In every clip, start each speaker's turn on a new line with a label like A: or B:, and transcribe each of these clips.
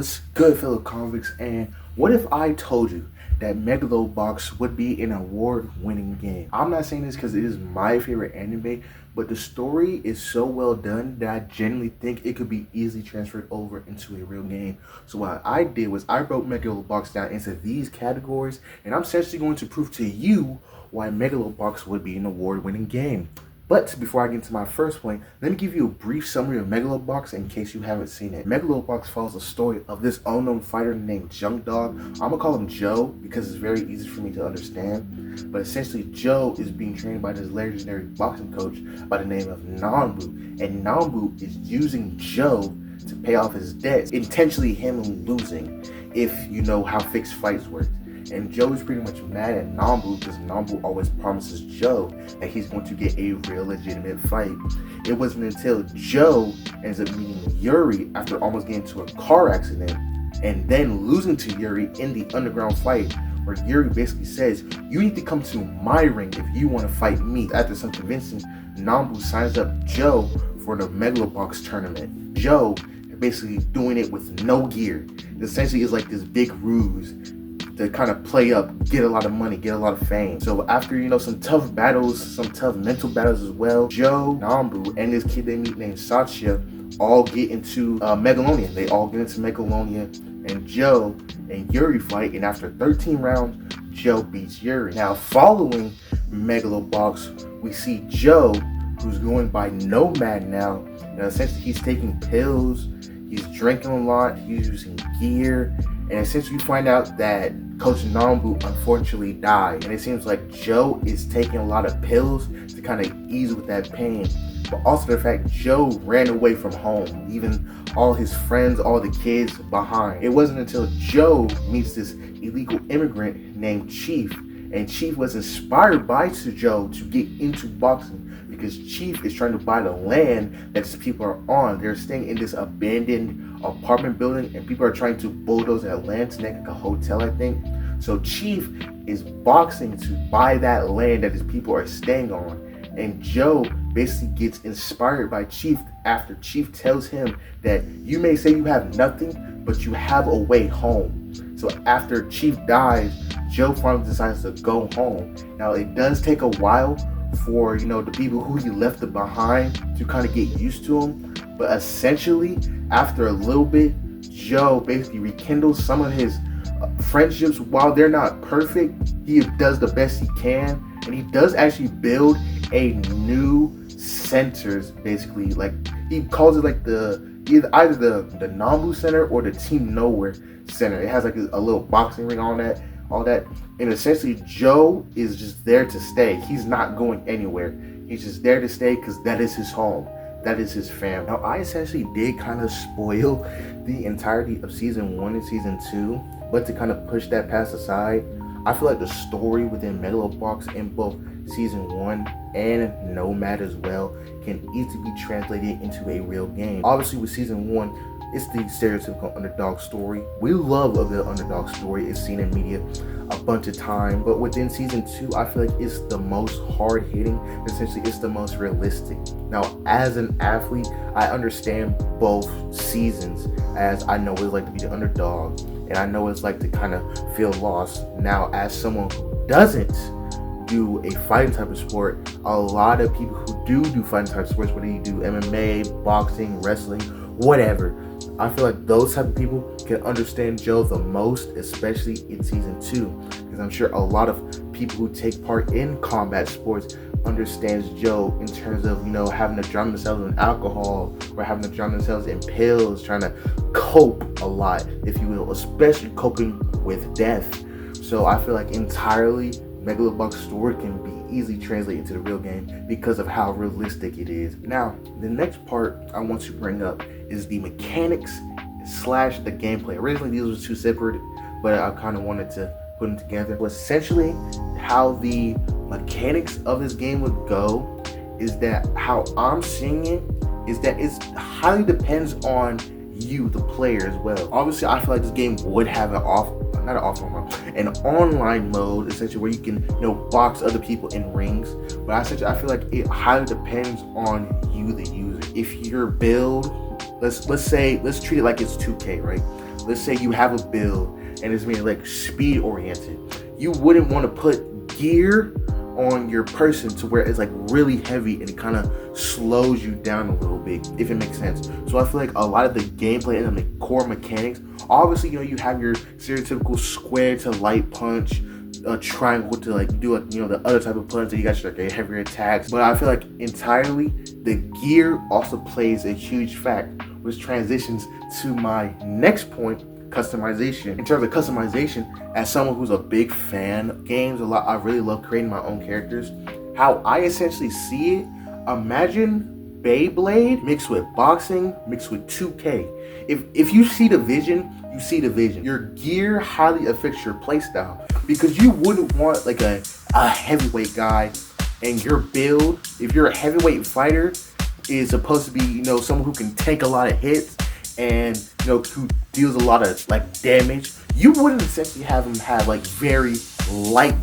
A: What's good, fellow convicts? And what if I told you that Megalobox would be an award-winning game? I'm not saying this because it is my favorite anime, but the story is so well done that I genuinely think it could be easily transferred over into a real game. So what I did was I broke Megalobox down into these categories, and I'm essentially going to prove to you why Megalobox would be an award-winning game. But before I get into my first point, let me give you a brief summary of Megalobox in case you haven't seen it. Megalobox follows the story of this unknown fighter named Junk Dog. I'm gonna call him Joe because it's very easy for me to understand. But essentially, Joe is being trained by this legendary boxing coach by the name of Nambu. And Nambu is using Joe to pay off his debts, intentionally him losing, if you know how fixed fights work. And Joe is pretty much mad at Nambu because Nambu always promises Joe that he's going to get a real legitimate fight. It wasn't until Joe ends up meeting Yuri after almost getting into a car accident and then losing to Yuri in the underground fight, where Yuri basically says, "You need to come to my ring if you want to fight me." After some convincing, Nambu signs up Joe for the Megalobox tournament. Joe basically doing it with no gear. It essentially is like this big ruse to kind of play up, get a lot of money, get a lot of fame. So after, some tough battles, some tough mental battles as well, Joe, Nambu, and this kid they meet named Satya all get into Megalonia. They all get into Megalonia, and Joe and Yuri fight, and after 13 rounds, Joe beats Yuri. Now, following Megalobox, we see Joe, who's going by Nomad now. Essentially, he's taking pills, he's drinking a lot, he's using gear, and essentially we find out that Coach Nambu unfortunately died. And it seems like Joe is taking a lot of pills to kind of ease with that pain. But also the fact Joe ran away from home, leaving all his friends, all the kids behind. It wasn't until Joe meets this illegal immigrant named Chief. And Chief was inspired by Joe to get into boxing because Chief is trying to buy the land that these people are on. They're staying in this abandoned apartment building, and people are trying to bulldoze that land to make like a hotel, I think. So Chief is boxing to buy that land that his people are staying on. And Joe basically gets inspired by Chief after Chief tells him that you may say you have nothing, but you have a way home. So after Chief dies, Joe finally decides to go home. Now it does take a while for the people who he left behind to kind of get used to him, but essentially after a little bit, Joe basically rekindles some of his friendships. While they're not perfect, he does the best he can, and he does actually build a new centers. Basically, like he calls it like either the Nambu Center or the Team Nowhere Center. It has like a little boxing ring on that. All that, and essentially Joe is just there to stay. He's not going anywhere. He's just there to stay because that is his home. That is his fam. Now, I essentially did kind of spoil the entirety of season 1 and season 2, but to kind of push that past aside, I feel like the story within Megalobox in both season 1 and Nomad as well can easily be translated into a real game. Obviously, with season 1, it's the stereotypical underdog story. We love a good underdog story. It's seen in media a bunch of time. But within season 2, I feel like it's the most hard-hitting. Essentially, it's the most realistic. Now, as an athlete, I understand both seasons, as I know what it's like to be the underdog, and I know what it's like to kind of feel lost. Now, as someone who doesn't do a fighting type of sport, a lot of people who do fighting type of sports, whether you do MMA, boxing, wrestling, whatever, I feel like those type of people can understand Joe the most, especially in season 2, because I'm sure a lot of people who take part in combat sports understands Joe in terms of having to drown themselves in alcohol or having to drown themselves in pills, trying to cope a lot, if you will, especially coping with death. So I feel like entirely Megalobox story can be easily translated into the real game because of how realistic it is. Now, the next part I want to bring up is the mechanics / the gameplay. Originally, these were two separate, but I kind of wanted to put them together. But essentially, how the mechanics of this game would go is that how I'm seeing it is that it highly depends on you, the player, as well. Obviously, I feel like this game would have an online mode, essentially, where you can box other people in rings. But I feel like it highly depends on you, the user. If your build, let's treat it like it's 2K, right? let's say you have a build and it's being like speed oriented, you wouldn't want to put gear on your person to where it's like really heavy and it kind of slows you down a little bit, if it makes sense. So I feel like a lot of the gameplay and the core mechanics, obviously, you know, you have your stereotypical square to light punch, a triangle to like do a, you know, the other type of punch, and you got your like heavier attacks. But I feel like entirely the gear also plays a huge fact, which transitions to my next point, customization. In terms of customization, as someone who's a big fan of games, I really love creating my own characters. How I essentially see it, imagine Beyblade mixed with boxing, mixed with 2K. If you see the vision, you see the vision. Your gear highly affects your playstyle, because you wouldn't want like a heavyweight guy, and your build, if you're a heavyweight fighter, is supposed to be, you know, someone who can take a lot of hits and, you know, who deals a lot of like damage. You wouldn't essentially have him have like very light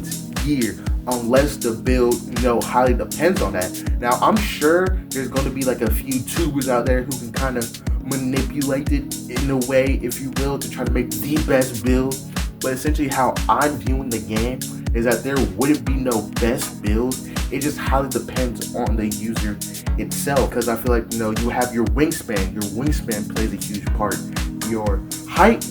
A: gear unless the build, you know, highly depends on that. Now I'm sure there's going to be like a few tubers out there who can kind of manipulate it in a way, if you will, to try to make the best build. But essentially how I'm viewing the game is that there wouldn't be no best build. It just highly depends on the user itself, because I feel like, you know, you have your wingspan. Your wingspan plays a huge part. Your height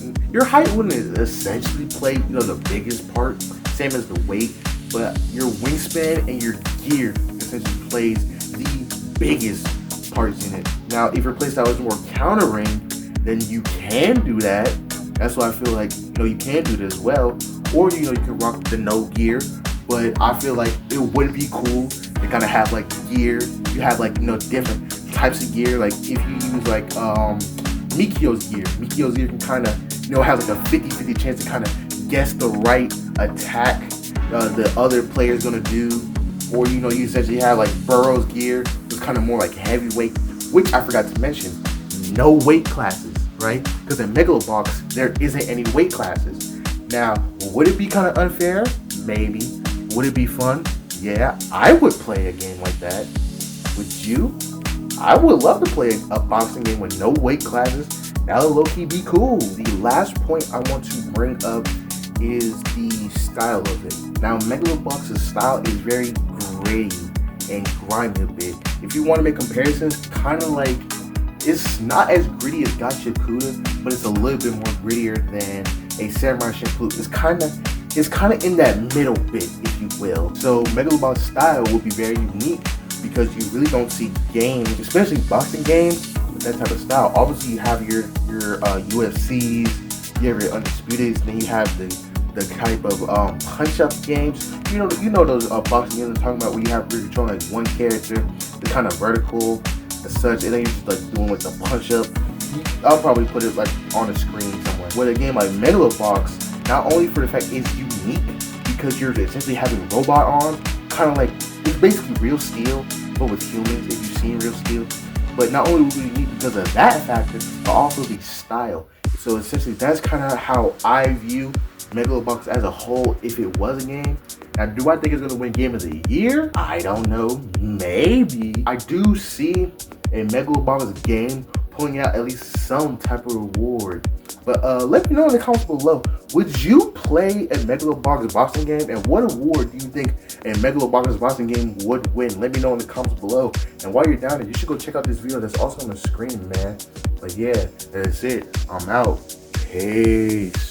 A: wouldn't essentially play, you know, the biggest part, same as the weight, but your wingspan and your gear essentially plays the biggest parts in it. Now, if your playstyle is more countering, then you can do that. That's why I feel like, you know, you can do it as well. Or, you know, you can rock the no gear. But I feel like it would be cool to kind of have like gear. You have like, you know, different types of gear. Like if you use like Mikio's gear can kind of, you know, have like a 50-50 chance to kind of guess the right attack the other player's gonna do. Or, you know, you essentially have like Burrow's gear, which is kind of more like heavyweight, which I forgot to mention, no weight classes, right? Because in Megalobox, there isn't any weight classes. Now, would it be kind of unfair? Maybe. Would it be fun? Yeah, I would play a game like that. Would you? I would love to play a boxing game with no weight classes. That would low-key be cool. The last point I want to bring up is the style of it. Now, Megalobox's style is very gritty and grimy a bit. If you want to make comparisons, kind of like, it's not as gritty as Gachakuda, but it's a little bit more grittier than a Samurai Champloo. It's kind of in that middle bit, if you will. So Megalobox's style will be very unique, because you really don't see games, especially boxing games, with that type of style. Obviously, you have your UFCs, you have your Undisputeds, then you have the type of punch-up games. You know those boxing games I'm talking about, where you have, you're controlling like one character, the kind of vertical as such, and then you're just like doing like the punch-up. I'll probably put it like on the screen somewhere. With a game like Megalobox, not only for the fact it's unique, because you're essentially having robot arms, kind of like, it's basically Real Steel, but with humans, if you've seen Real Steel. But not only would it be unique because of that factor, but also the style. So essentially, that's kind of how I view Megalobox as a whole, if it was a game. Now, do I think it's going to win Game of the Year? I don't know. Maybe. I do see a Megalobox game pulling out at least some type of reward. But let me know in the comments below. Would you play a Megalobox boxing game? And what award do you think a Megalobox boxing game would win? Let me know in the comments below. And while you're down there, you should go check out this video that's also on the screen, man. But yeah, that's it. I'm out. Peace.